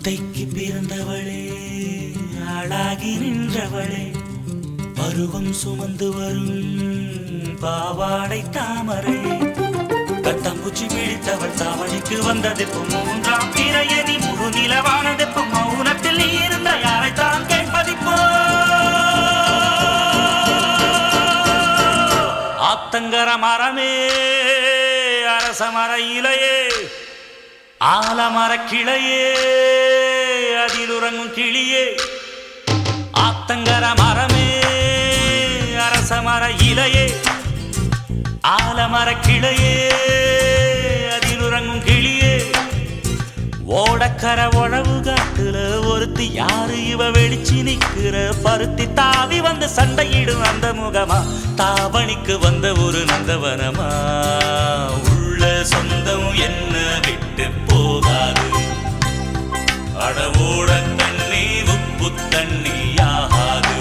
அத்தைக்கு பிறந்தவளே, ஆளாகி நின்றவளே, பருவம் சுமந்து வரும் பாவாடை தாமரை, கட்டம்பூச்சி பிடித்தவள் தாவணிக்கு வந்ததெப்போ, மூன்றாம் பிறையணி முழு நிலவானதெப்போ, மௌனத்தில் நீ இருந்த யாரைத்தான் கேட்பதிப்போ. ஆத்தங்கர மரமே, அரச மர இலையே, ஆலமர கிளையே, அதில் உறங்கும் கிளியே. ஆத்தங்கர மரமே, அரச மர இலையே, ஆலமர கிளையே, அதில் உறங்கும் கிளியே. ஓடக்கர உழவு காட்டுல ஒருத்தி யாரு இவ வெளிச்சு நிக்கிற, பருத்தி தாவி வந்து சண்டையிடும் அந்த முகமா, தாவணிக்கு வந்த ஒரு நந்தவனமா. உள்ள சொந்தம் என்ன விட்டு போகாது, அடவோட தண்ணி உப்பு தண்ணி ஆகாது.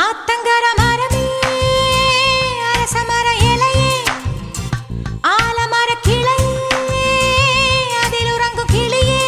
ஆத்தங்கர மரமே, அரச மர இலையே, ஆலமர கிளையே, அதில் உறங்கும் கிளியே.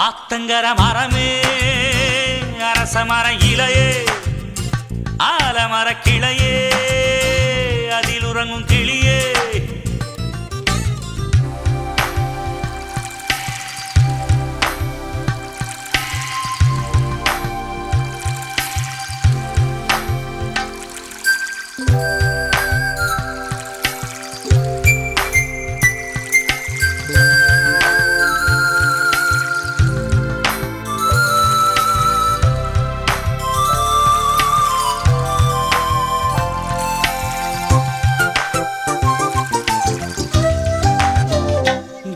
ஆத்தங்கர மரமே, அரச மர இலையே, ஆலமர கிளையே, அதில் உறங்கும் கிளியே.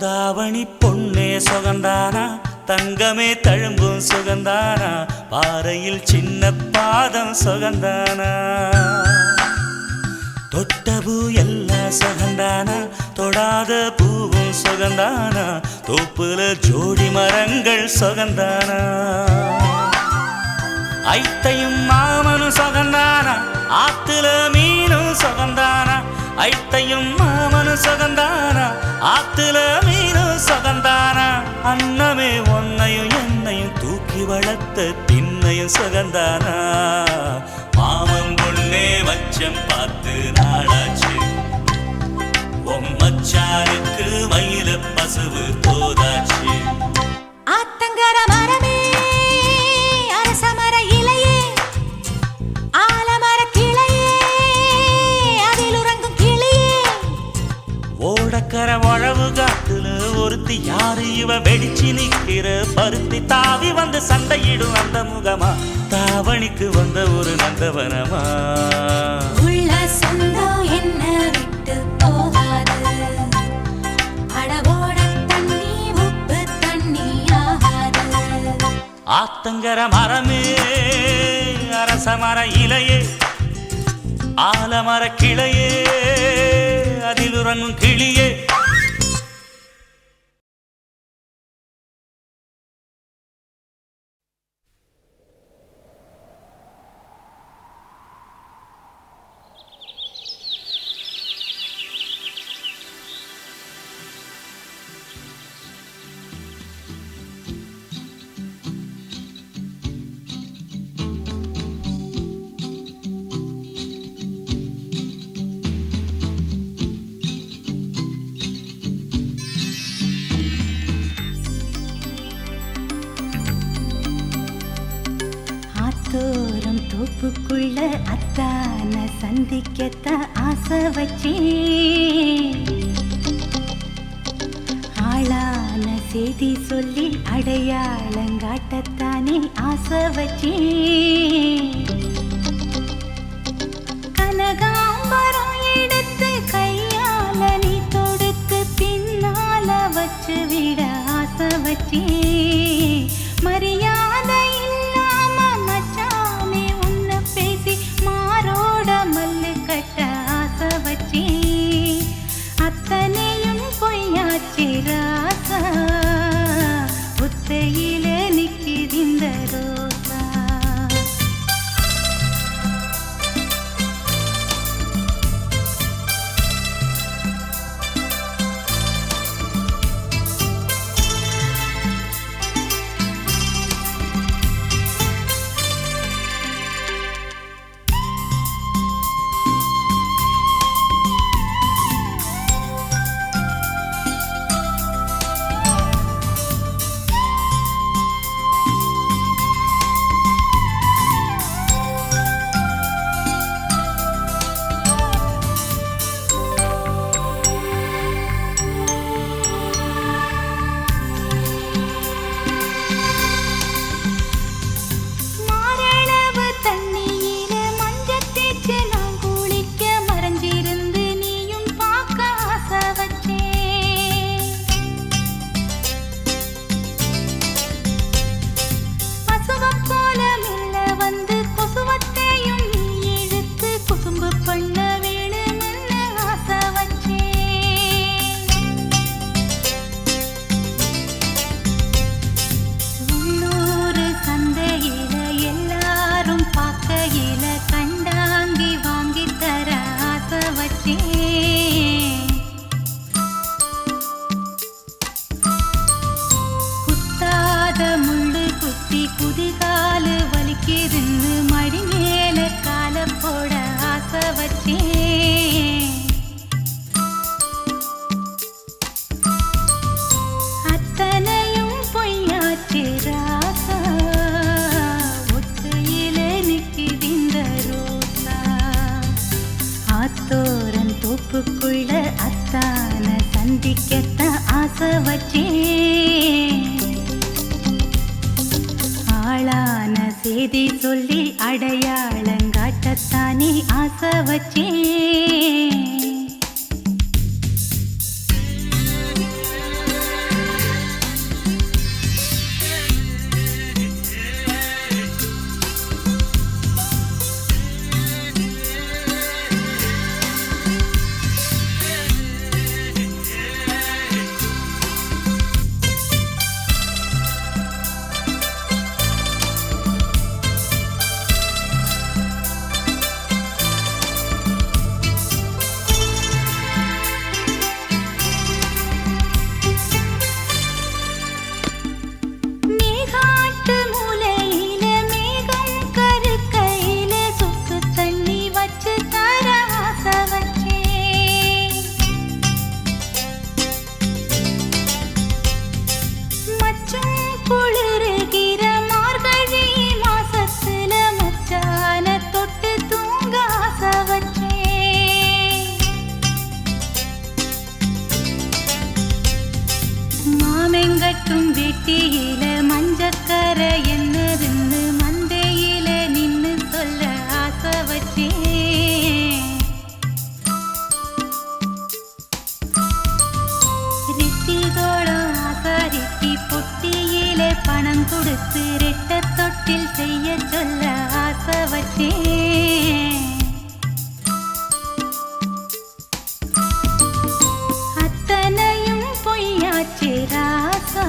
தாவணி பொன்னே சுகந்தானா, தங்கமே தழும்பும் சுகந்தானா, பாறையில் சின்ன பாதம் சுகந்தானா. தொட்டபூ எல்லாம் சுகந்தானா, தொடாத பூவும் சுகந்தானா, தோப்புல ஜோடி மரங்கள் சுகந்தானா. ஐத்தையும் மாமனும் சுகந்தானா, ஆத்துல மீனும் சுகந்தானா. ஐத்தையும் மாமனும் சுகந்தானா, ஆத்துல மீனும் சுகந்தானா. அன்னமே ஒன்னையும் என்னையும் தூக்கி வளர்த்த திண்ணையும் சுகந்தானா. மாமன் பொண்ணே மச்சம் பார்த்து நாளாச்சு, மச்சானுக்கு மயில பசுவு தோதாச்சு. ஆத்தங்கர மரமே, அரச மர இலையே, ஆலமர கிளையே, அதில் உறங்கும் கிளியே. ஓடக்கர உழவு காட்டுல ஒருத்தி யாரு இவ வெடிச்சு நிக்கிற, பருத்தி தாவி வந்து சண்டையிடும் அந்த முகமா, தாவணிக்கு வந்த ஒரு நந்தவனமா. உள்ள சொந்தம் என்ன விட்டு போகாது, அடவோட தண்ணி உப்பு தண்ணி ஆகாது. ஆத்தங்கர மரமே, அரச மர இலையே, ஆலமர கிளையே, அதில் உறங்கும் கிளியே. தோப்புக்குள்ள அத்தான சந்திக்கத்தான் ஆசை வச்சேன். ஆளான செய்தி சொல்லி அடையாளங்காட்டத்தானே ஆசை வச்சேன். கனகாம்பரம் எடுத்து கையால நீ தொடுத்து பின்னால வச்சு விட ஆசை வச்சேன். மரியாதை இல்லாம மச்சானே உன்னை பேசி மாரோட மல்லு கட்ட ஆசை வச்சேன். அத்தனையும் பொய்யாச்சி ராசா, புத்தையில நிக்கிதிந்த ரோசா. குதிகாலு வலிக்கிருந்து மடி மேல கால போட ஆசை வச்சேன். அத்தனையும் பொய்யாச்சு ராசா, ஒத்தையில நிக்கிதிந்த ரோசா. ஆத்தோரன் தோப்புக்குள்ள அத்தான சந்திக்கத்தான் ஆசை வச்சேன். ஆளான செய்தி சொல்லி அடையாளங்காட்டத்தானே ஆசை வச்சேன். மாமெங்கட்டும் வெட்டியில மஞ்சக்கர என்னதுன்னு மந்தையில நின்னு சொல்ல ஆசை வச்சேன். ரிட்டிதோളം ஆசாரிட்டி பொட்டியில பணம் கொடுத்து ரெட்ட தொட்டில் செய்ய சொல்ல ஆசை வச்சேன். ராசா,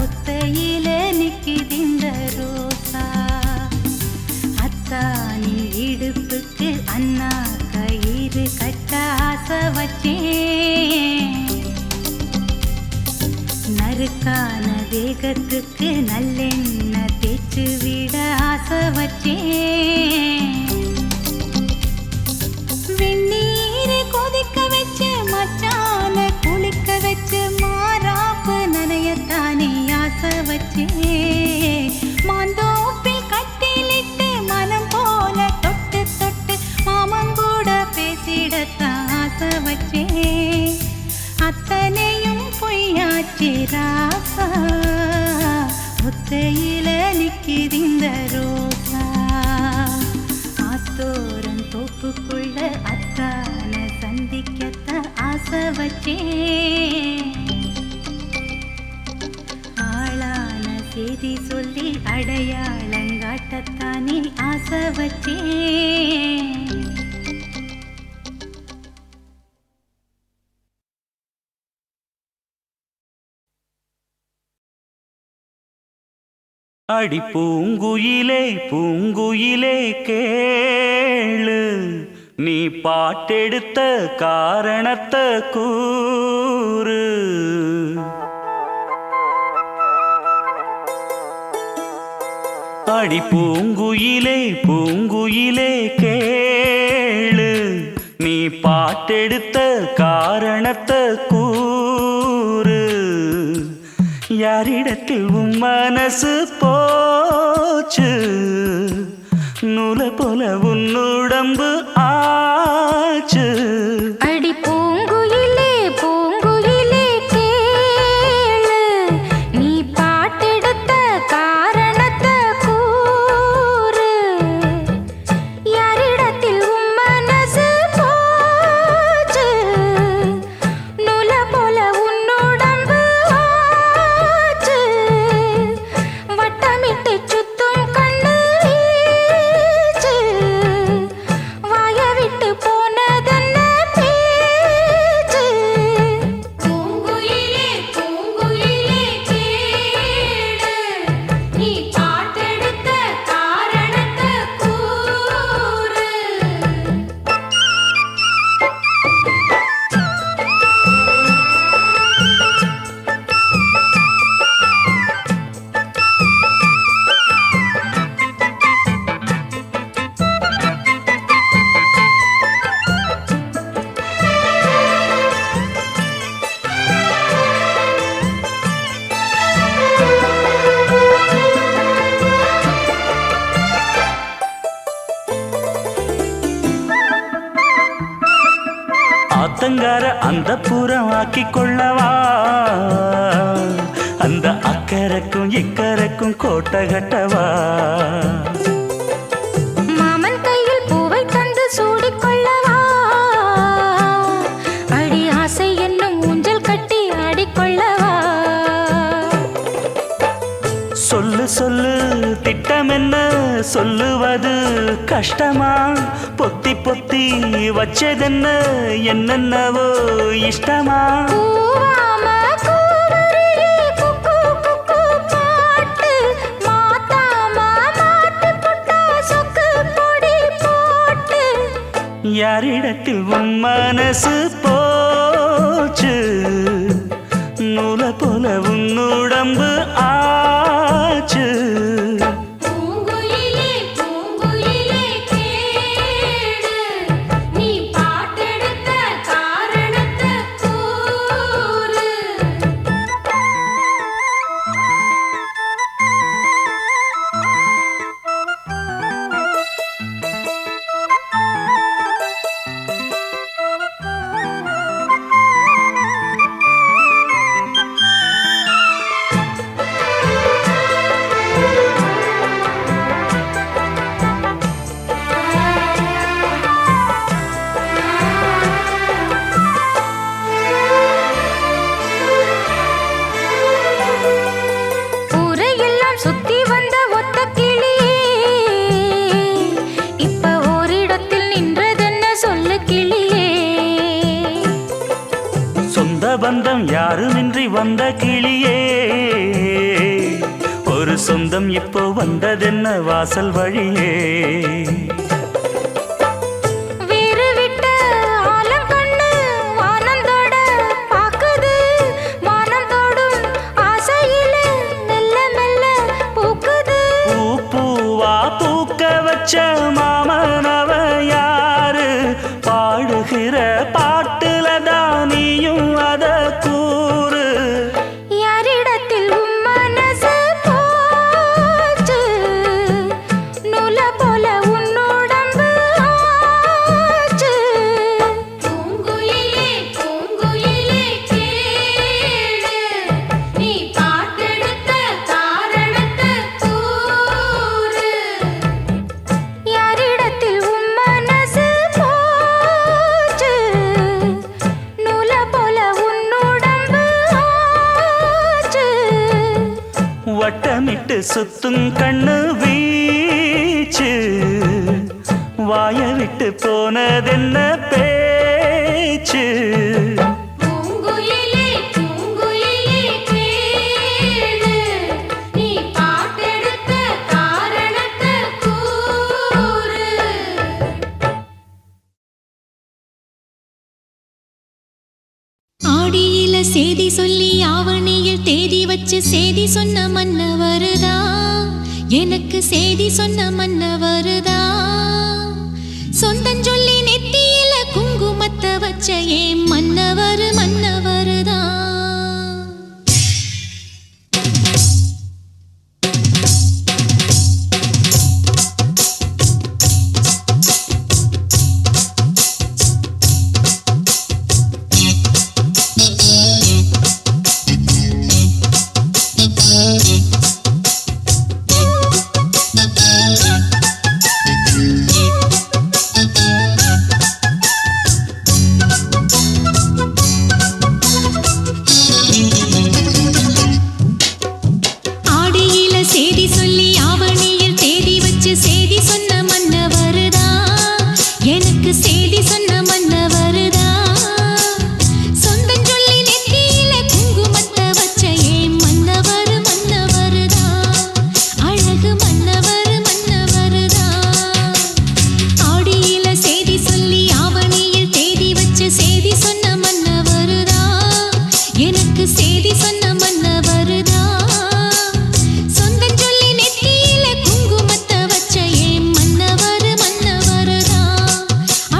ஒத்தையில நிக்கிதிந்த ரோசா. அத்தானின் இடுப்புக்கு அண்ணா கயிறு கட்ட ஆசை வச்சேன். நறுக்கான வேகத்துக்கு நல்லெண்ணெய் தேய்ச்சு விட ஆசை வச்சேன். வெந்நீரை கொதிக்க வச்சு மச்சான குளிக்க வச்சு மாறாப்பு நனையத்தானே ஆசை வச்சேன். மாந்தோப்பில் கட்டிலிட்டு ஆசை வச்சேன் அத்தனையும் பொய்யாச்சு ராசா ஒத்தையில நிக்கிதிந்த ரோசா ஆத்தோரன் தோப்புக்குள்ள அத்தான சந்திக்கத்த ஆசை வச்சேன் ஆளான செய்தி சொல்லி அடையாளங்காட்டத்தானே ஆசை வச்சேன் அடி பூங்குயிலே பூங்குயிலே கேளு நீ பாட்டெடுத்த காரணத்தை கூறு அடி பூங்குயிலே பூங்குயிலே கேளு நீ பாட்டெடுத்த காரணத்தை கூறு யாரிடத்தில் உன் மனசு போச்சு நூல போல உன்னுடம்பு ஆச்சு அடி பூங்குயிலே பூங்குயிலே கேளு நீ பாட்டெடுத்த காரணத்தை கூறு யாரிடத்தில் உன் மனசு போச்சு நூல போல உன்னுடம்பு ஆச்சு வட்டமிட்டு சுத்தும் கண்ணு வீச்சு வாய விட்டு போனதென்ன பேச்சு பூங்குயிலே பூங்குயிலே கேளு நீ பாட்டெடுத்த காரணத்தை கூறு ஆத்தங்கார அந்த புறம் ஆக்கி கொள்ளவா அந்த அக்கறைக்கும் இக்கரைக்கும் கோட்டை கட்டவா மாமன் கையில் பூவை தந்து சூடிக்கொள்ளவா அடி ஆசை என்னும் ஊஞ்சல் கட்டி ஆடிக்கொள்ளவா சொல்லு சொல்லு திட்டம் என்ன சொல்லுவது கஷ்டமா பொத்தி பொத்தி வச்சதென்ன என்னென்னவோ இஷ்டமா கூவாம கூவருளி குக்கு குக்கு பாட்டு மாத்தாம மாட்டு புட்டா சொக்கு பொடி போட்டு யாரிடத்தில் உன் மனசு போச்சு நூல போல உன்னுடம்பு ஆச்சு பூங்குயிலே பூங்குயிலே கேளு நீ பாட்டெடுத்த காரணத்தை கூறு ஊரையெல்லாம் சுத்தி வந்த ஒத்த கிளியே இப்ப ஓரிடத்தில் நின்றதென்ன சொல்லு கிளியே சொந்த பந்தம் யாருமின்றி வந்த கிளியே ஒரு சொந்தம் இப்போ வந்ததென்ன வாசல் வழியே வேறு விட்ட ஆலங்கண்ணு வானந்தோட பாக்குது வானந்தோடும் ஆசையில மெல்ல மெல்ல பூக்குது பூ பூவா பூக்க வச்ச மாமனவ யாரு பாடுகிற பாட்டுல தானியும் அத கூறு யாரிடத்தில் உன் மனசு போச்சு நூல போல உன்னோட சுத்தும் கண்ணு வீச்சு வாய விட்டு போனதென்ன பேச்சு பூங்குயிலே பூங்குயிலே கேளு நீ பாட்டெடுத்த காரணத்தை கூறு ஆடியில சேதி சொல்லி ஆவணியில் தேதி வச்சு சேதி சொன்ன மன்னவருதா எனக்கு சேதி சொன்ன மன்னவருதா சொந்தஞ்சொல்லி நெத்தியில குங்குமத்தை வச்ச ஏன் மன்னவர் மன்னவருதா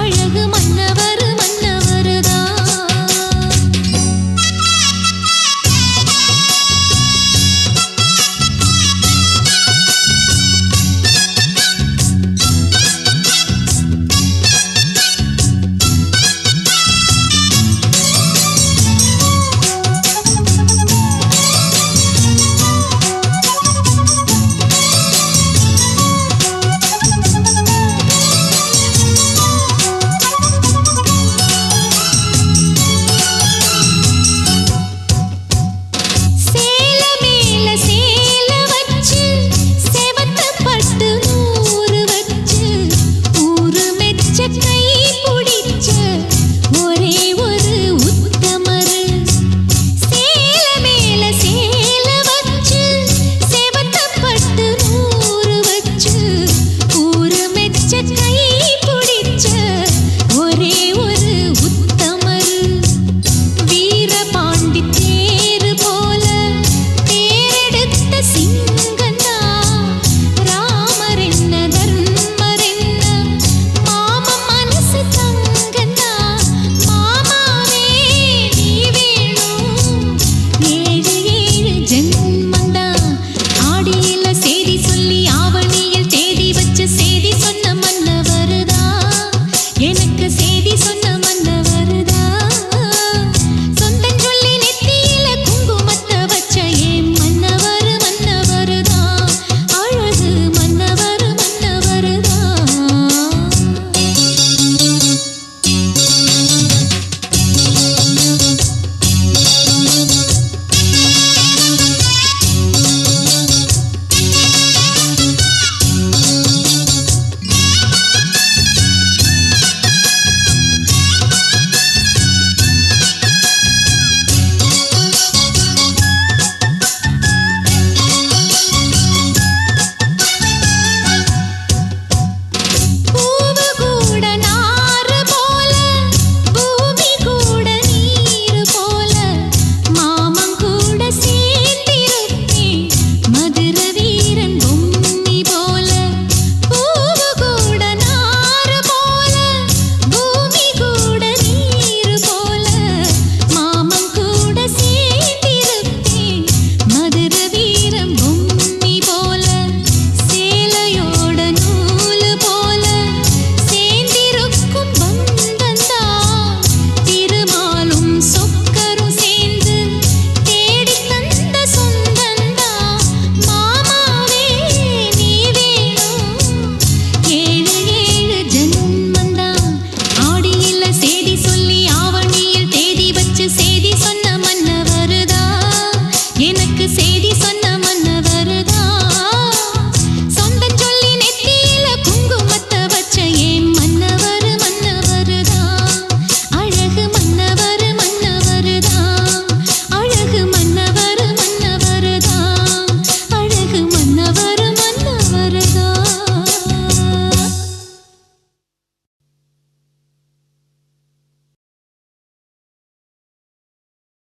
அழகு மன்னவர்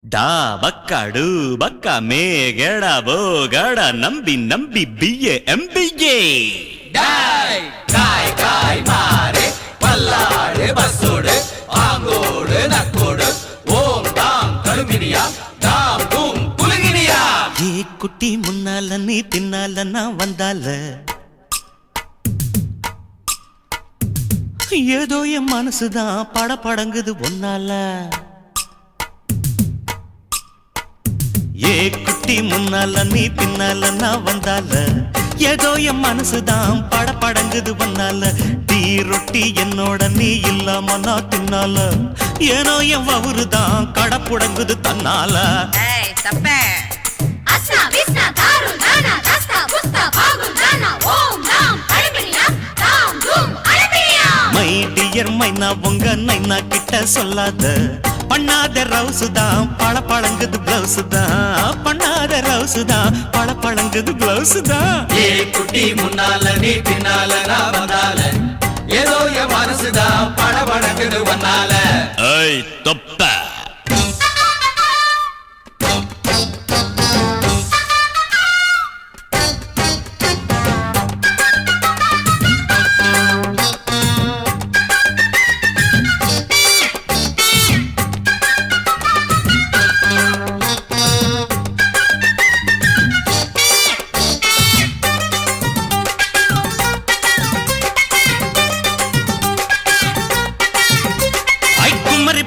ಡಾ ಬಕ್ಕಡು ಬಕ್ಕ ಮೇಗಡ ಬೋಗಡ ನಂಬಿ ನಂಬಿ ಬಿಎ ಎಂಬಿಗೆ டாய் காய் காய் மாறே பல்லாடு பஸ்ஸோடு ஆங்கோடு நக்கோடு ஓம் தாம் கருமினியா தாம் தூம் குலுங்கினியா ஏ குட்டி முன்னால நீ பின்னால நான் வந்தால ஏதோ என் மனசுதான் படபடங்குது ஒன்னால ஏ குட்டி முன்னால நீ பின்னால நான் வந்தால ஏதோ என் மனசுதான் படபடங்குது ஒன்னால டீ ரொட்டி என்னோட நீ இல்லாம நான் தின்னால ஏனோ என் வவுறுதான் கடப்புடங்குது தன்னால ஏய் தப்பே அஸ்னா விஸ்னா தாரு நானா தஸ்தா புஸ்தா பாகு நானா ஓம் நாம் அழகிரியா தாம் தூம் அழகிரியா மை டியர் மைனா உங்க நைனா கிட்ட சொல்லாத பண்ணாத ரவுசுதான் பழங்குது பிளவுஸ் தான் பண்ணாத ரவுசுதான் பழங்குது பிளவுஸ் தான் ஏ குட்டி முன்னால நீ பின்னால நான் வந்தால ஏதோ என் மனசுதான் படபடக்குது வந்தால ஐய் தொப்ப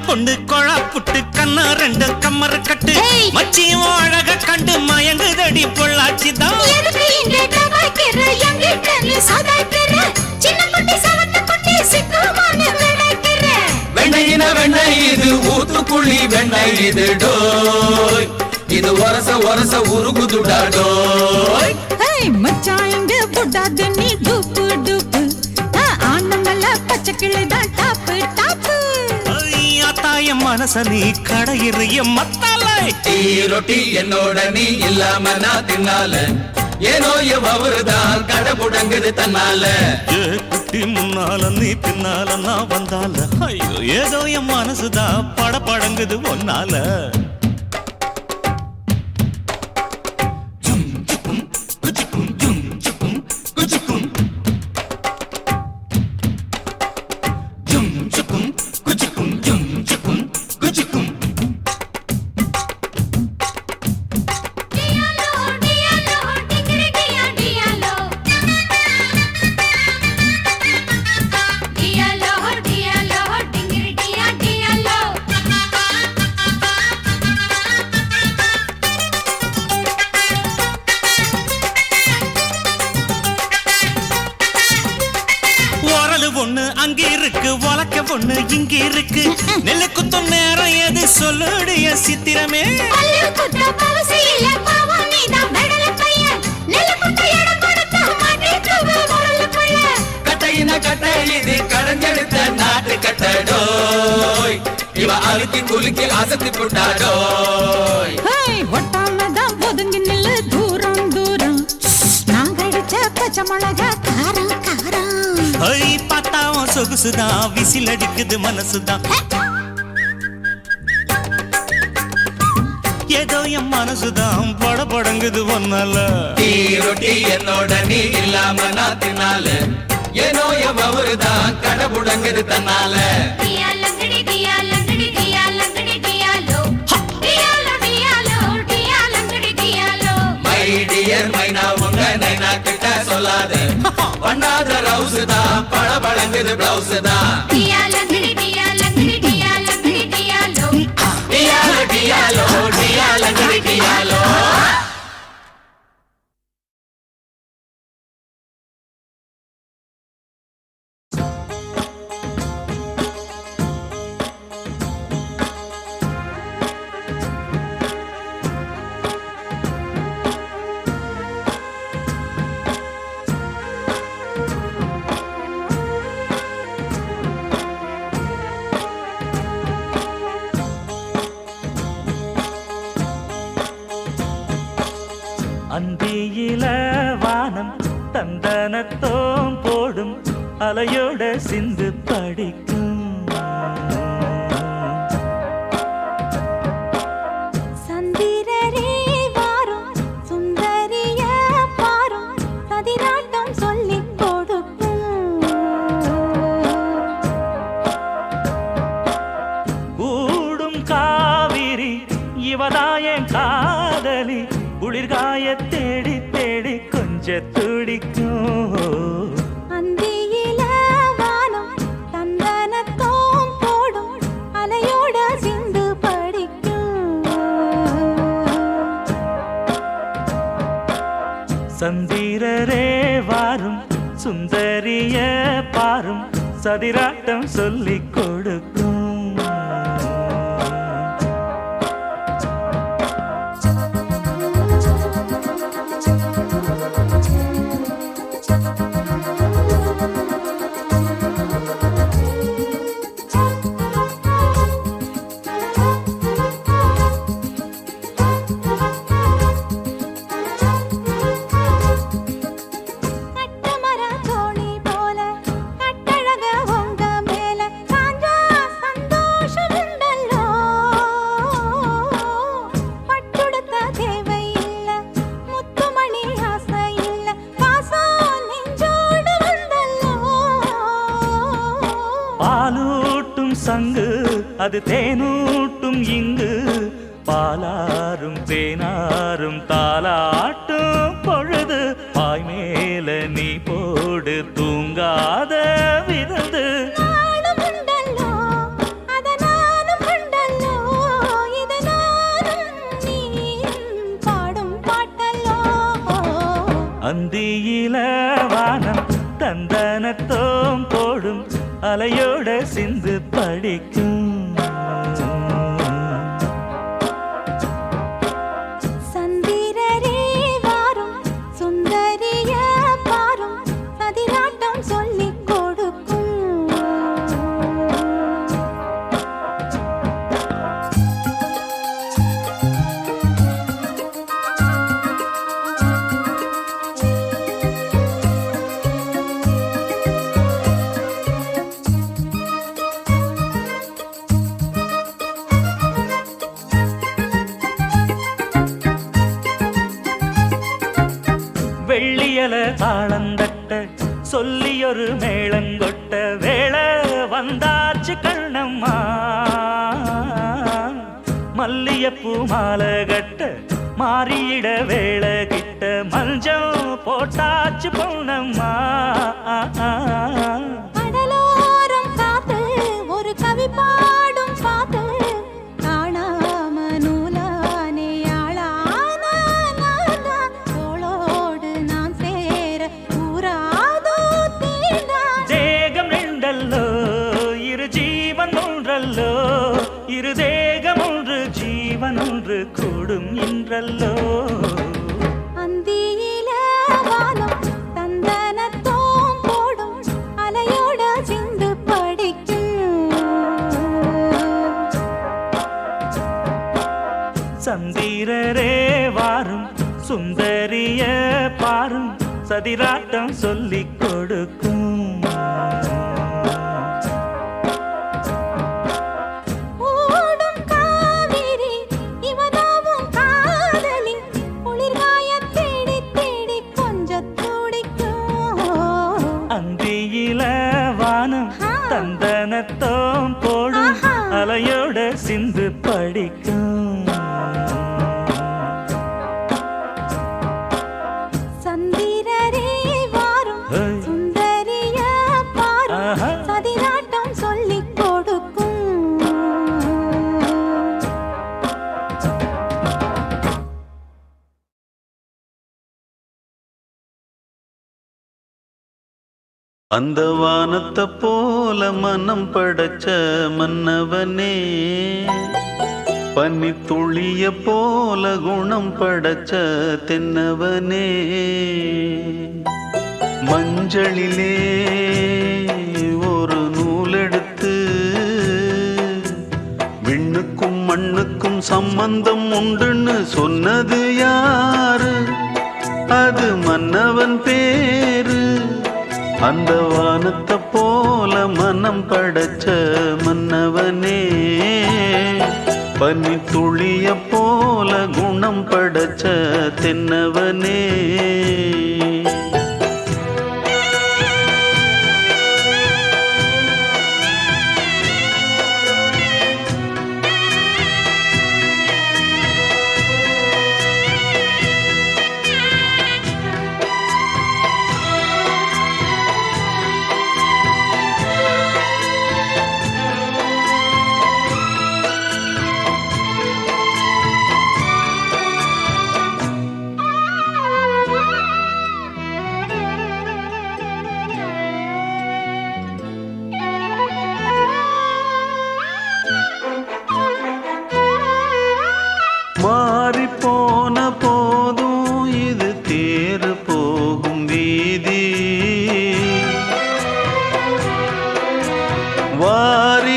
பொண்ணு கொழா புட்டு கண்ணா ரெண்டு கம்மர கட்டு மச்சியும் அழக கண்டு மயங்குதடி பொள்ளாச்சிதான் எதுக்கு இங்கே தவாய்க்கிற எங்கிட்ட நீ சதாய்க்கிற சின்ன குட்டி சவத்த குட்டி சிக்குமான விளைக்கிற வெண்ணையின வெண்ணெய் இது ஊத்துக்குழி வெண்ணெய் இது டோய் இது ஒரச ஒரச உருகுதுடா டோய் ஏய் மச்சான் இங்க போடாத நீ டூப்பு டூப்பு ஆனமல்ல பச்சை கிளிதான் டாப்பு டாப்பு தாய மனச நீ கடையிறிய மத்தாலை டீ ரொட்டி என்னோட நீ இல்லாம நான் தின்னால ஏனோ எவருதான் கடை முடங்குது தன்னால ஏ குட்டி முன்னால நீ பின்னால நான் வந்தால ஐயோ ஏதோ என் மனசுதான் படபடங்குது ஒன்னால ஒண்ணு அங்க இருக்கு உலக்க ஒண்ணு இங்க இருக்கு நெல்லு குத்தும் நேரம் எது சொல்லுடைய சித்திரமே கட்டையின கட்டை இது கடைஞ்செடுத்த நாட்டு கட்டடோய் இவ அழுத்தி குலுக்கி அசத்தி புட்டாடோய் ஒட்டாமதான் ஒதுங்கி நில்லு தூரம் தூரம் நாங்க அடிச்ச பச்சை மிளகா காரம் காரம் ஐ பார்த்தாவும் சொகுசுதான் விசில் அடிக்குது மனசுதான் ஏதோ என் மனசுதான் படபடங்குது ஒன்னால டீ ரொட்டி என்னோட நீ இல்லாம நான் தின்னால ஏனோ எவருதான் கடை முடங்குது தன்னால மை டியர் மைனா உங்க நைனா கிட்ட சொல்லாத பண்ணாத ரவுஸ் தான் பழங்குது பிளவுஸ் தான் டியாலோ டியாலங்கடி டியாலோ இவதாயன் காதலி குளிர்காய தேடி தேடி கொஞ்ச துடிக்கும் அந்தியில வானம் தந்தனத்தோம் போடும் அலையோட சிந்து படிக்கும் சந்திரரே வாரும் சுந்தரிய பாரும் சதிராட்டம் சொல்லிக் கொடுக்கும் கட்டமர தோணி போல கட்டழக உங்க மேல சாஞ்சா சந்தோஷம் உண்டல்லோ பட்டுடுத்த தேவை இல்ல முத்துமணி ஆசை இல்ல பாசம் நெஞ்சோடு வந்தல்லோ பாலூட்டும் சங்கு அது தேனூட்டும் இங்கு பாலாரும் தேனாரும் தாலாட்டும் பொழுது பாய் மேல நீ போடு தூங்காத விருந்து நானும் உண்டல்லோ அத நானும் உண்டல்லோ இது நானும் நீயும் பாடும் பாட்டல்லோ அந்தியில வானம் தந்தனத்தோம் போடும் அலையோட சிந்து படிக்கும் சந்திரரே வாரும் சுந்தரிய பாரும் சதிராட்டம் சொல்லிக் கொடுக்கும் வெள்ளியல தாளந்தட்ட சொல்லியொரு மேளங்கொட்ட வேளை வந்தாச்சு கண்ணம்மா மல்லியப்பூ மாலை கட்ட மாறியிட வேளை கிட்ட மஞ்சள் போட்டாச்சு பொன்னம்மா கடலோரம் காத்து ஒரு கவி பாடும் பாத்து காணாம நூலானே ஆளான தோளோடு நான் சேர கூறாதோ தீண்டா தேகம் ரெண்டல்லோ இரு ஜீவன் ஒன்றல்லோ இரு தேகம் ஒன்று ஜீவன் ஒன்று கூடும் இன்றல்லோ அந்தியில வானம் தந்தனத்தோம் போடும் அலையோட சிந்து படிக்கும் சந்திரரே வாரும் சுந்தரிய பாரும் சதிராட்டம் சொல்லிக் கொடுக்கும் ஓடும் காவிரி இவனாவும் காதலி குளிர்காய தேடி தேடி கொஞ்சம் துடிக்கும் அந்தியில வானம் தந்தனத்தோம் போடும் ஆஹா. அலையோட சிந்து படிக்கும் சந்திரரே வாரும் ஹே. சுந்தரிய பாரும் ஆஹா. சதிராட்டம் சொல்லிக் கொடுக்கும் அந்த வானத்தை போல மனம் படைச்ச மன்னவனே பனி துளிய போல குணம் படைச்ச தென்னவனே மஞ்சளிலே ஒரு நூலெடுத்து விண்ணுக்கும் மண்ணுக்கும் சம்பந்தம் உண்டுன்னு சொன்னது யாரு? அது மன்னவன் பேரு. அந்த வானத்தை போல மனம் படைச்ச மன்னவனே, பனி துளிய போல குணம் படைச்ச தென்னவனே.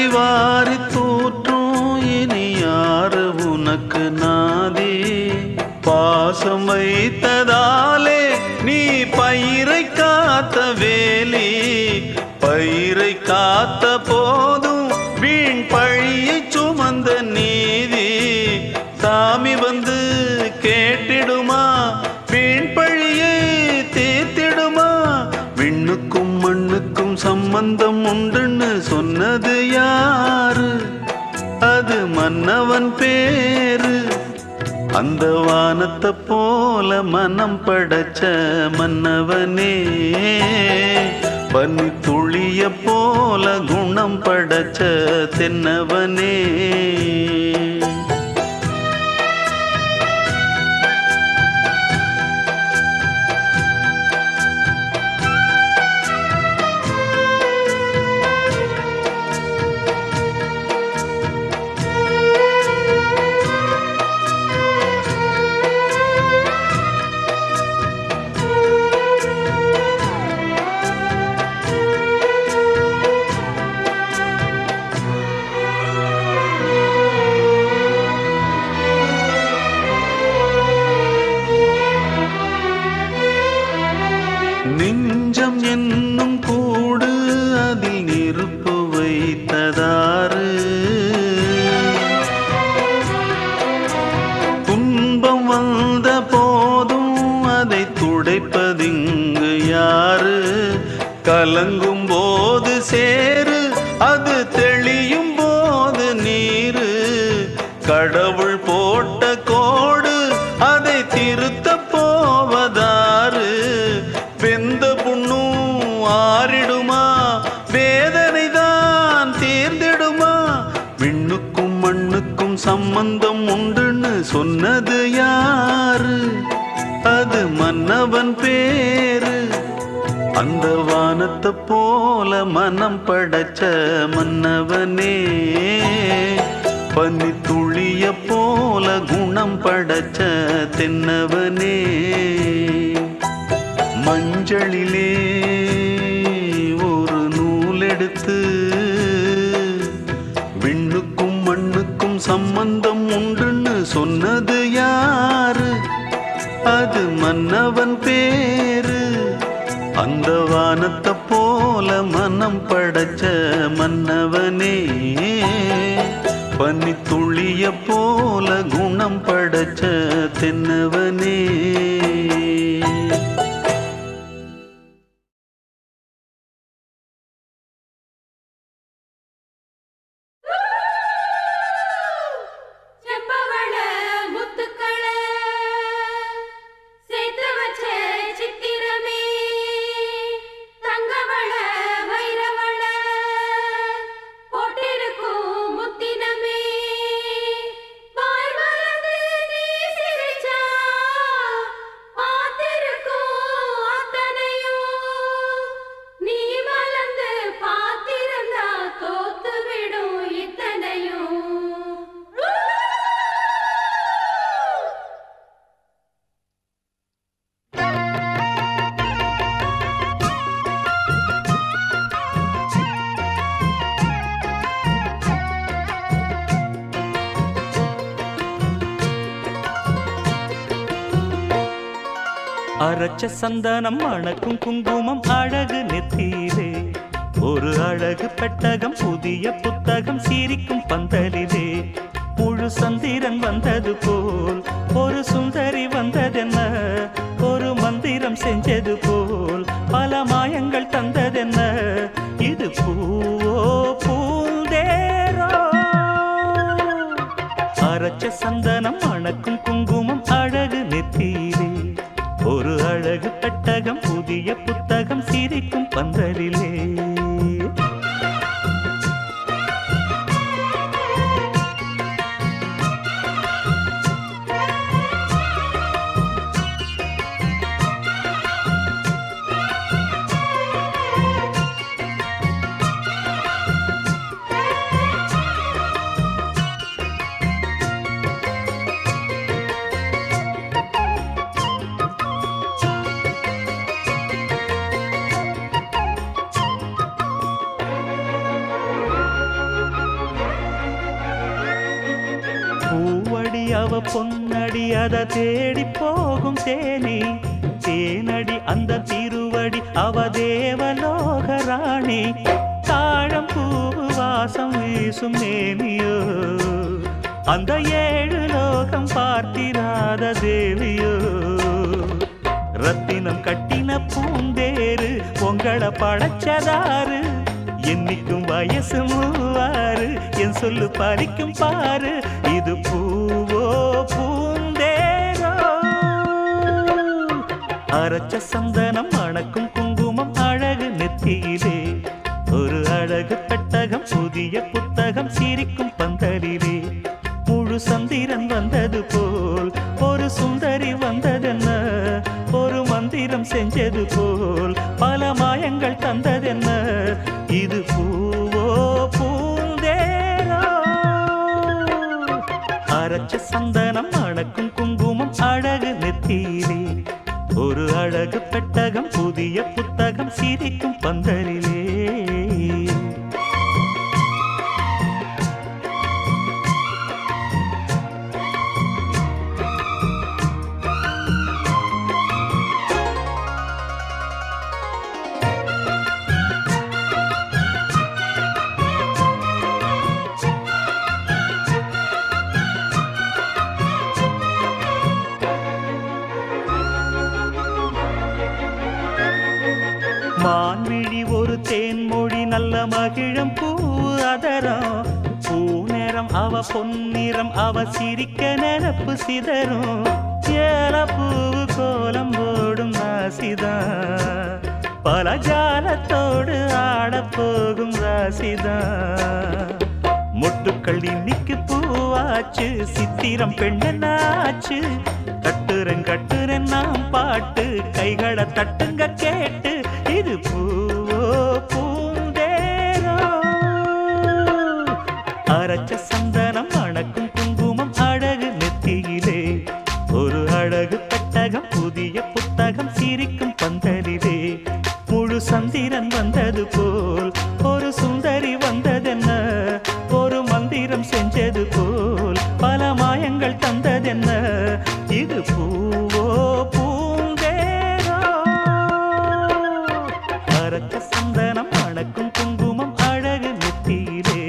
வாரி வாரி தூற்றும் இனி யாரு உனக்கு நாதி பாசம் வைத்ததாலே நீ பயிரை காத்த வேலி பயிரை காத்த போதும் வீண் பழியை சுமந்த நீதி சாமி வந்து கேட்டிடுமா வீண் பழியை தீர்த்திடுமா விண்ணுக்கும் மண்ணுக்கும் சம்பந்தம் உண்டுன்னு சொன்னது யாரு அது மன்னவன் பேரு அந்த வானத்தை போல மனம் படைச்ச மன்னவனே பனி துளிய போல குணம் படைச்ச தென்னவனே நெஞ்சம் என்னும் கூடு அதில் நெருப்பு வைத்ததாறு துன்பம் வந்த போதும் அதை துடைப்பதிங்கு யாரு கலங்கும் போது சேரு அது தெளியும் போது நீரு கடவுள் போட்ட கோடு அதை திருத்த போவதாறு வெந்த புண்ணும் ஆறிடுமா வேதனை தான் தீர்ந்திடுமா விண்ணுக்கும் மண்ணுக்கும் சம்பந்தம் உண்டுன்னு சொன்னது யாரு அது மன்னவன் பேரு அந்த வானத்தை போல மனம் படைச்ச மன்னவனே பனி துளிய போல குணம் படைச்ச தென்னவனே மஞ்சளிலே ஒரு நூல் எடுத்து விண்ணுக்கும் மண்ணுக்கும் சம்பந்தம் உண்டுன்னு சொன்னது யாரு அது மன்னவன் பேரு அந்த வானத்தை போல மனம் படைச்ச மன்னவனே பனி துளிய போல குணம் படைச்ச தென்னவனே செம்பவள முத்துக்கள சேர்த்து வச்ச சித்திரமே தங்கவள வைரவள போட்டிருக்கும் முத்தினமே வாய் மலர்ந்து நீ சிரிச்சா பார்த்திருக்கும் அத்தனையும் நீ மலர்ந்து பார்த்திருந்தா தோத்து விடும் இத்தனையும் அரைச்ச சந்தனம் அணக்கும் குங்குமம் அழகு நெத்தியிலே ஒரு அழகு பெட்டகம் புதிய புத்தகம் சிரிக்கும் பந்தலிலே முழு சந்திரன் வந்தது போல் ஒரு சுந்தரி வந்ததென்ன ஒரு மந்திரம் செஞ்சது போல் பல மாயங்கள் தந்ததென்ன இது பூவோ பூந்தேரோ அரைச்ச சந்தனம் அணக்கும் குங்குமம் அழகு நெத்தியிலே ஒரு அழகு பெட்டகம் புதிய புத்தகம் சிரிக்கும் பந்தலிலே பூவடி அவ பொன்னடி அத தேடி போகும் தேனி தேனடி அந்த திருவடி அவ தேவலோக ராணி தாழம் பூவு வாசம் வீசும் நேமியோ அந்த 7 லோகம் பார்த்திராத தேவியோ ரத்தினம் கட்டின பூந்தேரு உங்களை படைச்சதாரு என்னைக்கும் வயசு 3 என் சொல்லு பறிக்கும் பாரு இது பூவோ பூந்தேரோ அரைச்ச சந்தனம் மணக்கும் குங்குமம் அழகு நெத்தியிலே ஒரு அழகு பெட்டகம் புதிய புத்தகம் சிரிக்கும் பந்தலிலே முழு சந்திரன் வந்தது போல் ஒரு சுந்தரி வந்ததென்ன ஒரு மந்திரம் செஞ்சது போல் பல மாயங்கள் தந்ததென்ன இது பூவோ பூந்தேரோ அரைச்ச சந்தனம் மணக்கும் குங்குமம் அழகு நெத்தியிலே ஒரு அழகு பெட்டகம் புதிய புத்தகம் சிரிக்கும் பந்தலிலே மான்விழி ஒரு தேன்மொழி நல்ல மகிழம் பூ அதரம் பூநேரம் அவ பொன்னிறம் அவ சிரிக்க நிரப்பு சிதறும் ஏலப்பூவு கோலம் போடும் ராசிதான் பல ஜாலத்தோடு ஆடப்போகும் ராசிதான் மொட்டுக்கள் இன்னைக்கு பூவாச்சு சித்திரம் பெண்ணாச்சு கட்டுறன் நாம் பாட்டு கைகளை தட்டுங்க கேட்டு இது பூவோ பூந்தேரோ அரைச்ச சந்தனம் மணக்கும் குங்குமம் அழகு நெத்தியிலே ஒரு அழகு பெட்டகம் புதிய புத்தகம் சிரிக்கும் பந்தலிலே முழு சந்திரன் வந்தது போல் ஒரு சுந்தரி வந்ததென்ன ஒரு மந்திரம் செஞ்சது போல் பல மாயங்கள் தந்ததென்ன இது பூவோ பூந்தேரோ அரைச்ச சந்தனம் மணக்கும் குங்குமம் அழகு நெத்தியிலே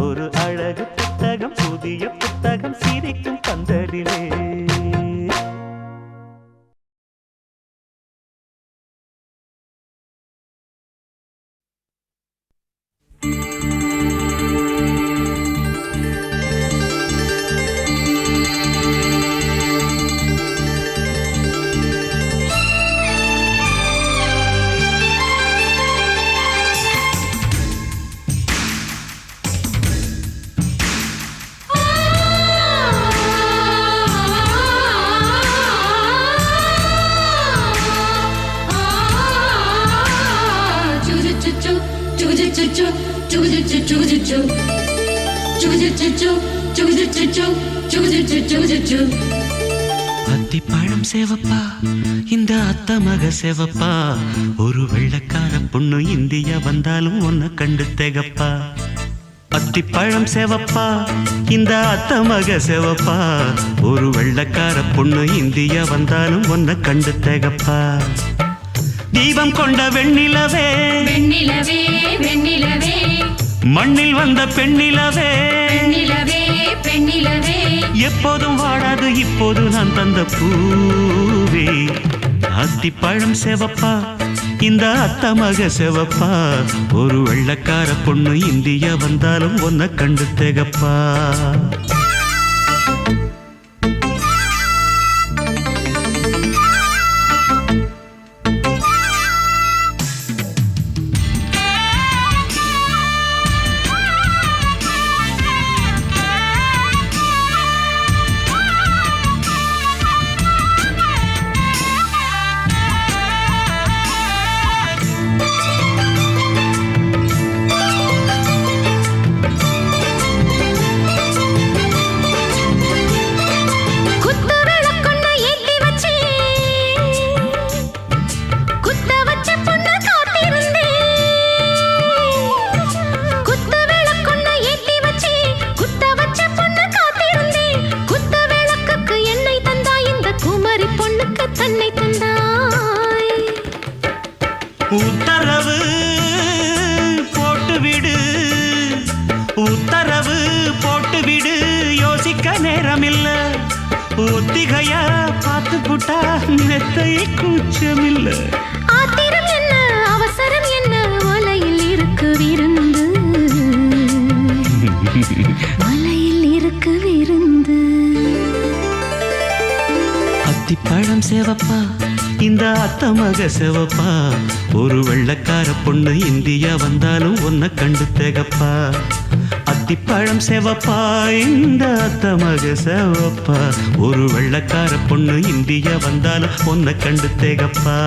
ஒரு அழகு புத்தகம் புதிய புத்தகம் சிரிக்கும் பந்தலிலே அத்திப்பழம் சேவப்பா இந்த அத்த மக சேவப்பா ஒரு வெள்ளக்கார பொண்ணு இந்தியா வந்தாலும் உன்னை கண்டு தேகப்பா அத்திப்பழம் சேவப்பா இந்த அத்த மக சேவப்பா ஒரு வெள்ளக்கார பொண்ணு இந்தியா வந்தாலும் உன்னை கண்டு தேகப்பா தீபம் கொண்ட வெண்ணிலவே வெண்ணிலவே வெண்ணிலவே மண்ணில் வந்த பெண்ணிலவே பெண்ணிலவே பெண்ணிலவே எப்போதும் வாடாது இப்போது நான் தந்த பூவே அத்திப்பழம் சேவப்பா இந்த அத்த மக சேவப்பா ஒரு வெள்ளக்கார பொண்ணு இந்தியா வந்தாலும் உன்னை கண்டு தேகப்பா போட்டு விடு யோசிக்க நேரமில்ல ஒத்திகையா பார்த்து புட்டா மெத்தை கூச்சமில்ல ஆத்திரம் என்ன அவசரம் என்ன வலையில் இருக்கு விருந்து வலையில் இருக்கு விருந்து அத்திப்பழம் சேவப்பா இந்த அத்தமக சேவப்பா ஒரு வெள்ளக்கார பொண்ணு இந்தியா வந்தாலும் ஒன்ன கண்டு தேகப்பா அத்திப்பழம் சேவப்பா இந்த அத்தமக சேவப்பா ஒரு வெள்ளக்கார பொண்ணு இந்தியா வந்தாலும் ஒன்ன கண்டு தேகப்பா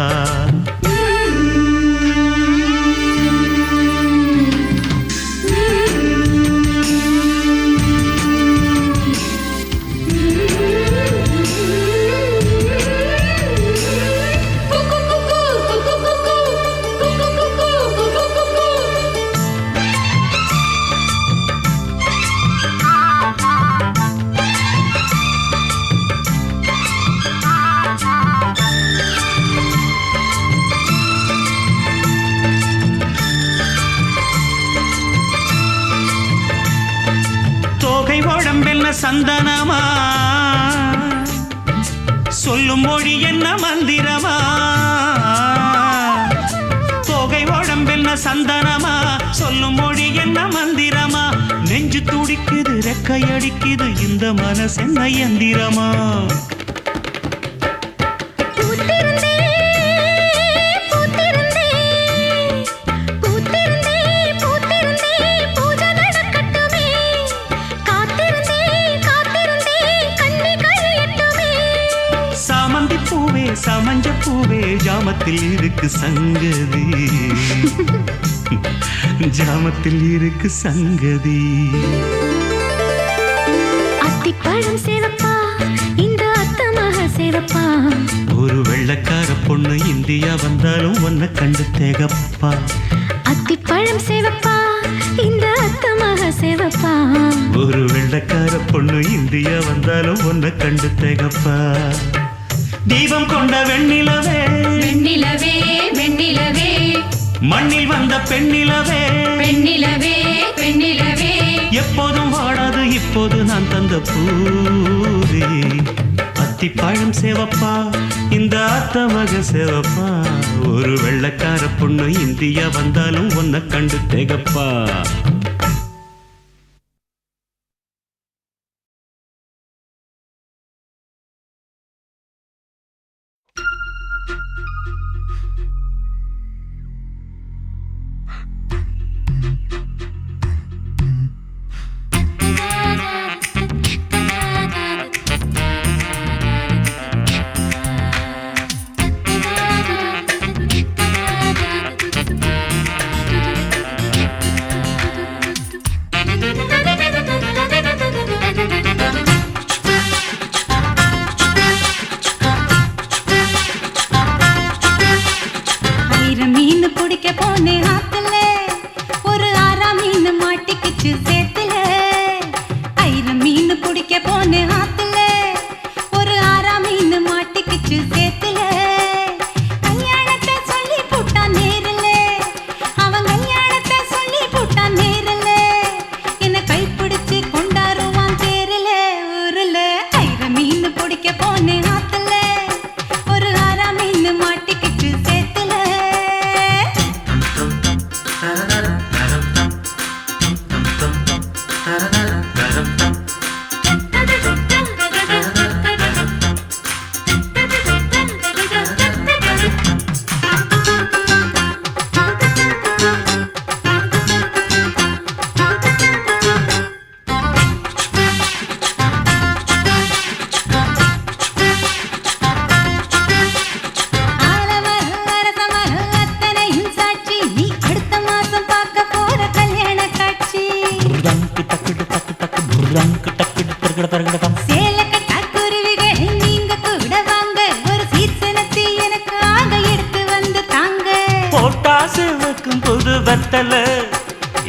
சந்தனமா சொல்லும் மொழி என்ன மந்திரமா தோகை உடம்பென்ன சந்தனமா சொல்லும் மொழி என்ன மந்திரமா நெஞ்சு துடிக்குது ரெக்கையடிக்குது இந்த மனசென்ன எந்திரமா சமஞ்ச பூவே ஜாமத்தில் இருக்கு சங்கதி ஜாமத்தில் இருக்கு சங்கதி அத்திப்பழம் சேவப்பா இந்த அத்தமக சேவப்பா ஒரு வெள்ளக்கார பொண்ணு இந்தியா வந்தாலும் ஒன்ன கண்டு தேகப்பா அத்திப்பழம் சேவப்பா இந்த அத்தமக சேவப்பா ஒரு வெள்ளக்கார பொண்ணு இந்தியா வந்தாலும் ஒன்ன கண்டு தேகப்பா தீபம் கொண்ட வெண்ணிலவே வெண்ணிலவே வெண்ணிலவே மண்ணில் வந்த பெண்ணிலவே பெண்ணிலவே பெண்ணிலவே எப்போதும் வாடாது இப்போது நான் தந்த பூவே அத்திப்பழம் சேவப்பா இந்த அத்தமக சேவப்பா ஒரு வெள்ளக்கார பொண்ணு இந்தியா வந்தாலும் ஒன்ன கண்டு தேகப்பா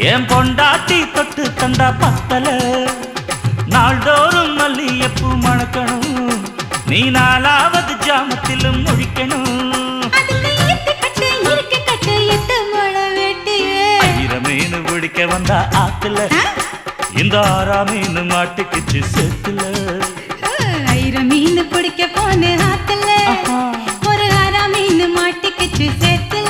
என் பொண்டாட்டி தொட்டு தந்தா பத்தல நாள்தோறும் மல்லியப்பூ மணக்கணும் நீ நாலாவது ஜாமத்திலும் முழிக்கணும் ஆயிரமேனு பிடிக்க வந்தா ஆத்துல இந்த ஆறா மீன் மாட்டுக்குச்சு சேத்துல ஐர மீன் பிடிக்க போன ஆத்துல ஒரு அரை மீன் மாட்டிக்கிச்சு சேத்துல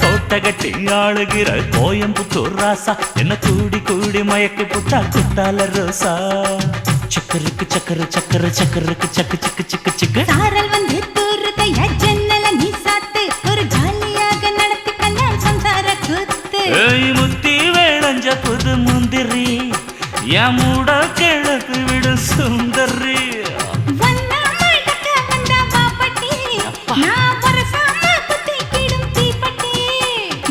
கோட்டகட்டி ஆளுகிற கோயம்புத்தூர் ராசா என்ன கூடி கூடி மயக்கி புட்டா குட்டால ரோசா சக்கருக்கு சக்கர சக்கர சக்கருக்கு சக்கு சிக்கு சிக்கு சிக்கு சாரல் வந்து தூருதைய ஜன்னல நீ சாத்து ஒரு ஜாலியாக நடத்திக்கலாம் சம்சார கூத்து ஏய் முத்தி வேளஞ்ச புது முந்திரி என் மூட கிழக்கு விடு சுந்தரி வந்தா மடக்க வந்தா பாப்பட்டி நான் வரசாம குத்தி கிடும் தீப்பட்டி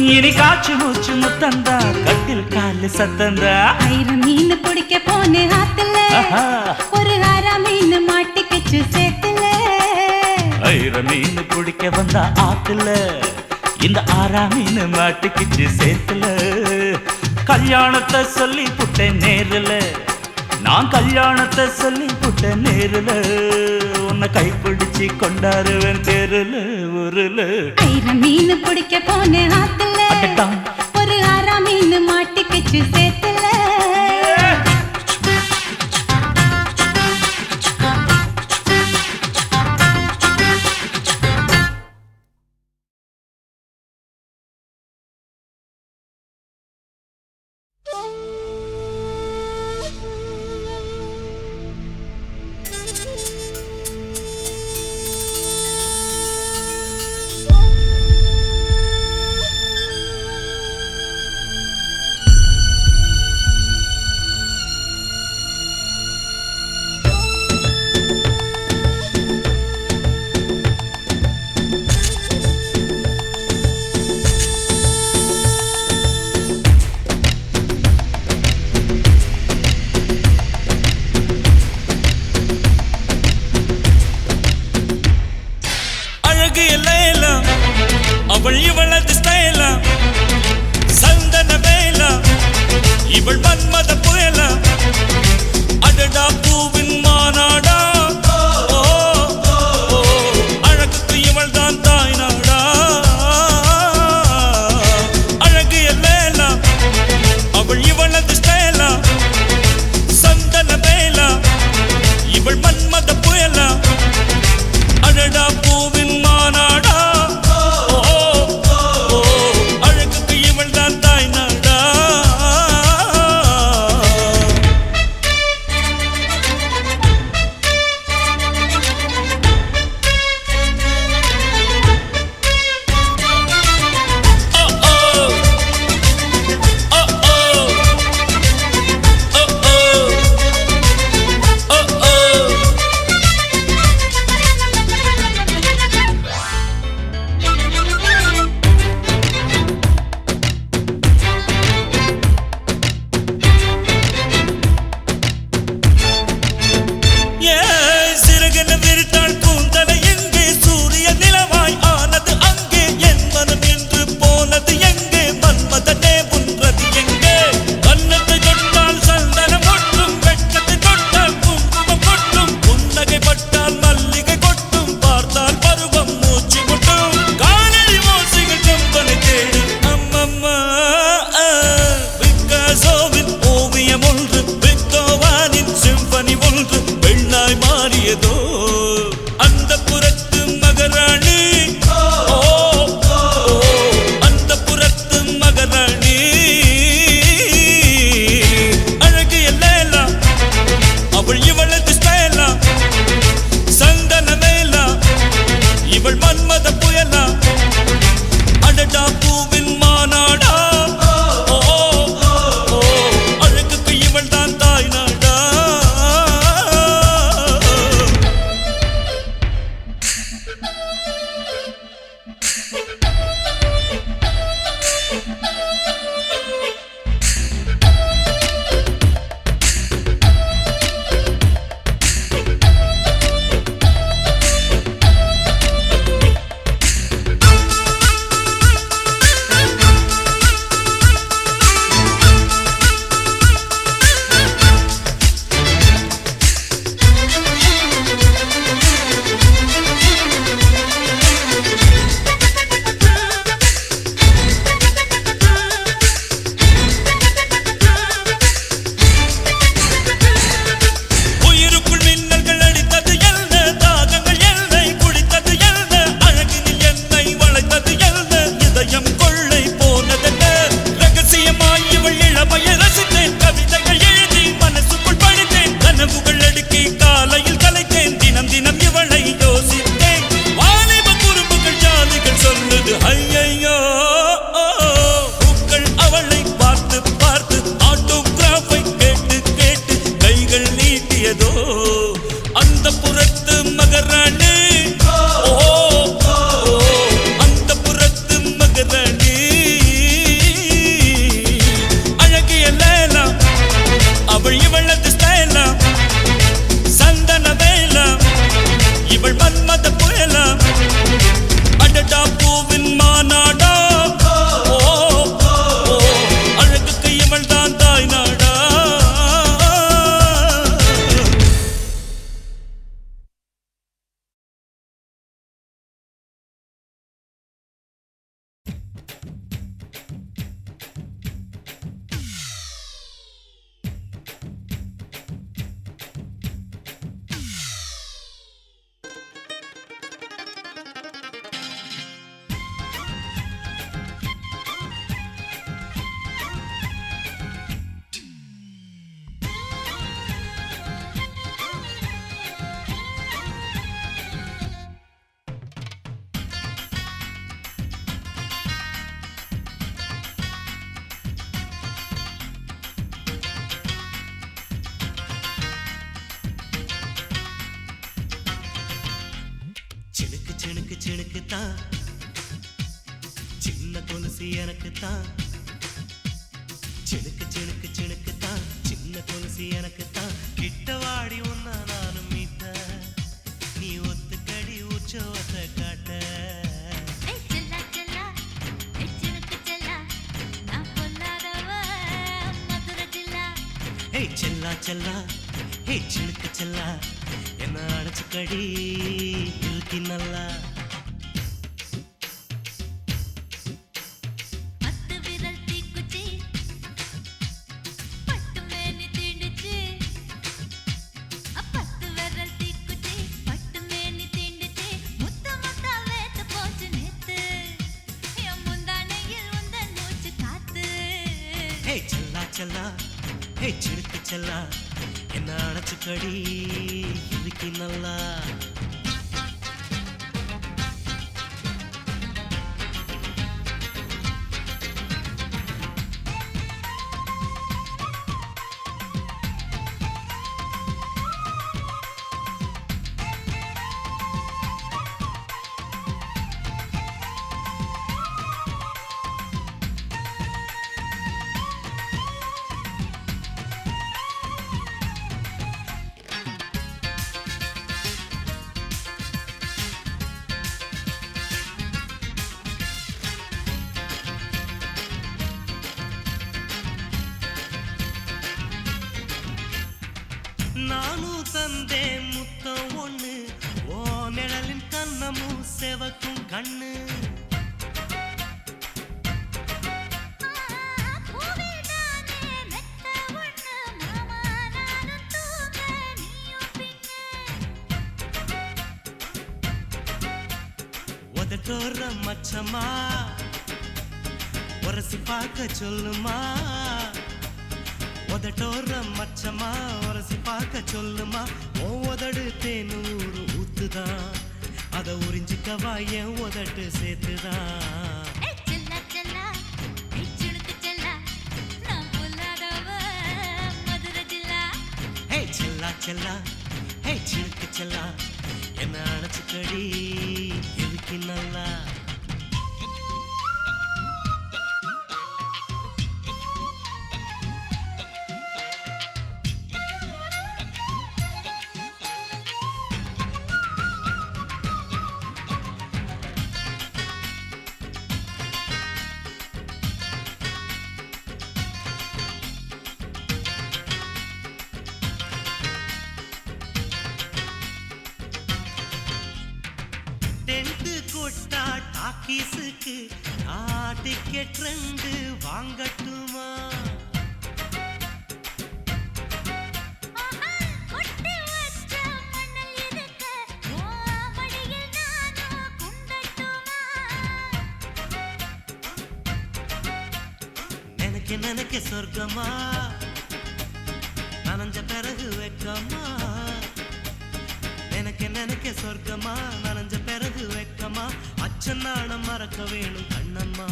இனி காச்சு மூச்சு முத்தந்தா கட்டில் காலு சத்தந்தா ஐர மீன் பிடிக்க போன ஆத்துல ஆஹா. ஒரு அரை மீன் மாட்டிக்கிச்சு சேத்துல ஐர மீன் பிடிக்க வந்த ஆத்துல இந்த ஆறா மீன் மாட்டுக்குச்சு சேத்துல கல்யாணத்தை சொல்லி புட்டேன் நேருல நான் கல்யாணத்தை சொல்லி புட்டேன் நேருல உன்னை கைப்பிடிச்சு கொண்டாருவேன் தெருல ஊருல ஐர மீன் பிடிக்க போன ஆத்துல அடடா. ஒரு அரை மீன் மாட்டிக்கிச்சு சேத்துல அந்த புறத்து மகராணி அந்த புறத்து மகராணி அழகிய லேலா அவள் இவளது ஸ்டைலா சந்தன வேலா இவள் மன்மத புயலா அடடா பூவின் மாநாடா அழகுக்கு இவள் தான் தாய் நாடா சினுக்கு சினுக்கு சினுக்கு தான் சின்ன கொலுசு எனக்கு தான் சினுக்கு சினுக்கு சினுக்கு தான் சின்ன கொலுசு எனக்கு தான் கிட்ட வாடி உன்னா நானும் மீட்ட நீ ஒத்துக்கடி உற்சவத்தை காட்ட செல்லா செல்லா ஹே சினுக்கு செல்லா என்ன அடைச்சுக்கடி இழுக்கி நல்லா செல்லா செல்லா ஹே சினுக்கு செல்லா என்ன அடைச்சுக்கடி இழுக்கி நல்லா நானும் தந்தேன் முத்தம் ஒண்ணு ஓ நிழலின் கண்ணமும் செவக்கும் கண்ணு உதட்டோர மச்சமா உரசி பார்க்க சொல்லுமா உதட்டோர மச்சமா உரசி பார்க்க சொல்லுமா உதடு தேனூறு ஊத்துதான் அத உறிஞ்சிக்கவா என் உதட்டு சேர்த்துதான் செல்லா செல்லா ஹே சினுக்கு செல்லா என்ன அணைச்சுக்கடி இழுக்கி நல்லா டென்ட் கொட்டா டாக்கீஸுக்கு டிக்கெட் 2 வாங்கட்டுமா நினைக்க நினைக்க சொர்க்கமா நனைஞ்ச பிறகு வெக்கமா நினைக்க நினைக்க சொர்க்கமா நனைஞ்ச பிறகு வெக்கமா அச்சன் நாணம் மறக்க வேணும் கண்ணம்மா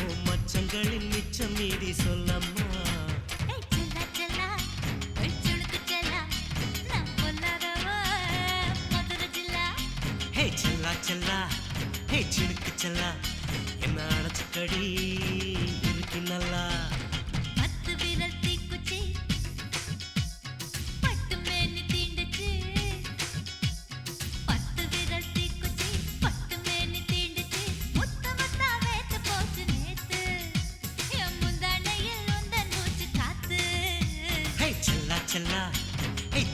ஓ மச்சங்களின் மிச்சம் மீதி சொல்லம்மா செல்லா சினுக்கு செல்லா என்ன அணைச்சுக்கடி இருக்கு நல்லா. பத்து விரல் தீக்குச்சி பட்டு மேனி தீண்டுச்சு. பத்து விரல் தீக்குச்சி பட்டு மேனி தீண்டுச்சு. முத்த முத்தா வேத்து போச்சு நேத்து. என் முந்தானையில் உந்தன் மூச்சு காத்து. செல்லா செல்லா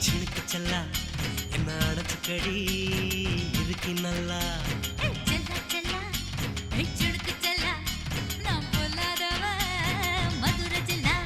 சினுக்கு செல்லா என்ன அணைச்சுக்கடி இருக்கு நல்லா. செல்லா செல்லா சுடுக்கு செல்லா நான் பொல்லாதவ மதுரை ஜில்லா.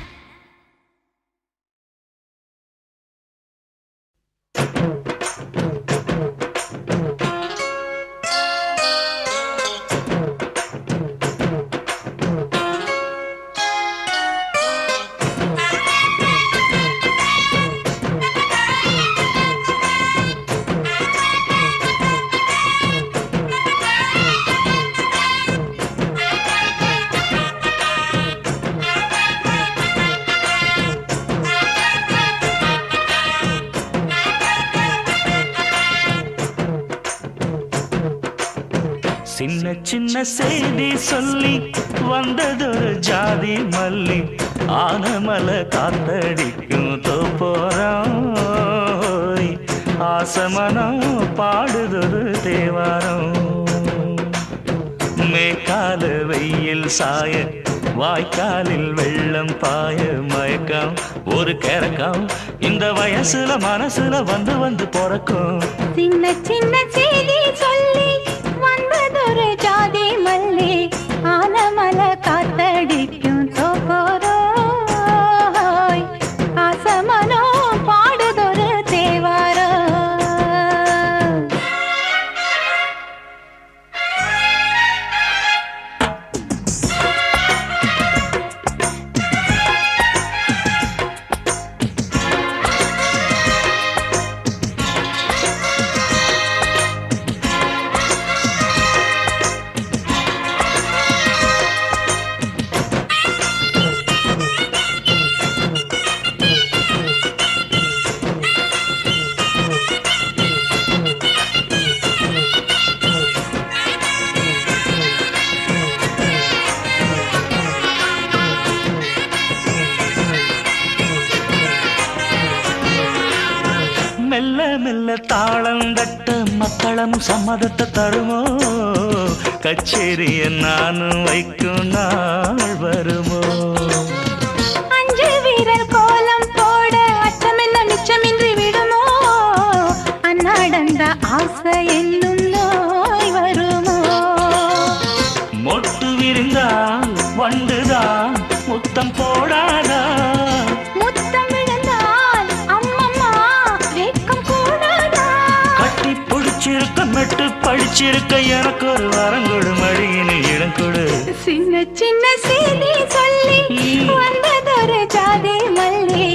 சின்ன சின்ன செய்தி சொல்லி வந்ததொரு ஜாதி மல்லி ஆனமல காத்தடிக்கும் தோப்போரம். ஆசமனம் பாடுதொரு தேவாரம். மேற்கால வெயில் சாய வாய்க்காலில் வெள்ளம் பாய மயக்கம் ஒரு கிறக்கம் இந்த வயசுல மனசுல வந்து வந்து பிறக்கும். சின்ன சின்ன செய்தி சொல்லி வந்ததொரு ஜாதி மல்லி ஆனமல காத்தடிக்கும் தோப்போரோ. ஆசமனோ பாடுதொரு தேவாரோ. மெல்ல மெல்ல தாளம் தட்ட மக்களும் சம்மதத்தை தருமோ. கச்சேரிய நானும் வைக்கும் நாள் வருமோ. அஞ்சு வீரர் கோலம் போட அச்சமென்ன மிச்சமின்றி விடுமோ. அன்னாடந்த ஆசை என்னும் நோய் வருமோ. மொட்டு விரிந்தால் வண்டுதான் முத்தம் போடாதா. முத்தம் விழுந்தால் அம்மம்மா வெட்கம் கூடாதா. கட்டி பிடிச்சிருக்க மெட்டு படிச்சிருக்க எனக்கு ஒரு வரங்கொடு மடியின் இடம் கொடு. சின்ன சின்ன செய்தி சொல்லி வந்ததொரு ஜாதி மல்லி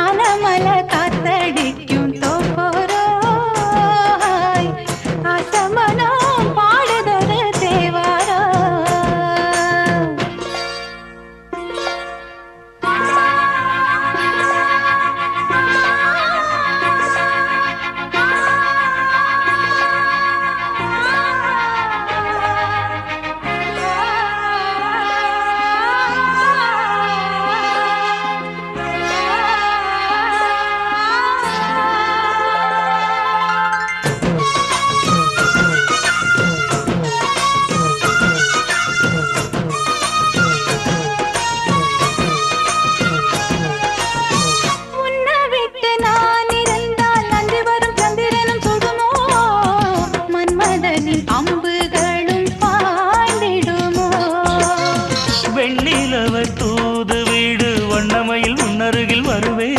ஆனமல காத்தடிக்கும் தோப்போரோ. ஆசமனோ பாடுதொரு தேவாரோ. உன்னை விட்டு நான் இருந்தால் நன்றி வரும் சந்திரனும் சுடுமோ. மன்மதனின் அம்புகளும் பாய்ந்திடுமோ. வெண்ணிலவ தூது வீடு வண்ணமையில் உன்னருகில் வருவே.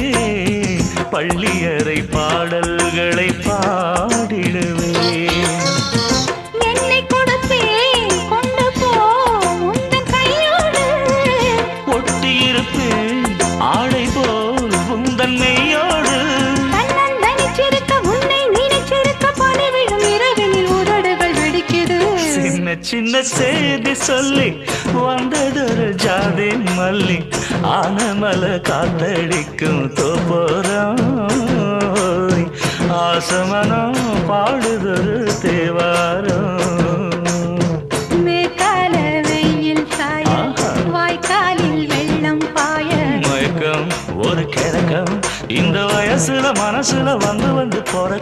பள்ளியறை பாடல்களை பாடிடுவே. என்னை கொடுத்தேன் கொண்டு போ உந்தன் கையோடு. ஒட்டியிருப்பேன் ஆடை போல் உந்தன் மெய்யோடு. தன்னந்தனிச்சிருக்க உன்னை நினைச்சிருக்க பனி விழும் இரவினில் உதடுகள் வெடிக்குது. சின்ன சின்ன செய்தி சொல்லி வந்ததொரு ஜாதி மல்லி ஆனமல காத்தடிக்கும் தோப்போரம். ஆசமனம் பாடுதொரு தேவாரம். மனசுல வந்து வந்து போற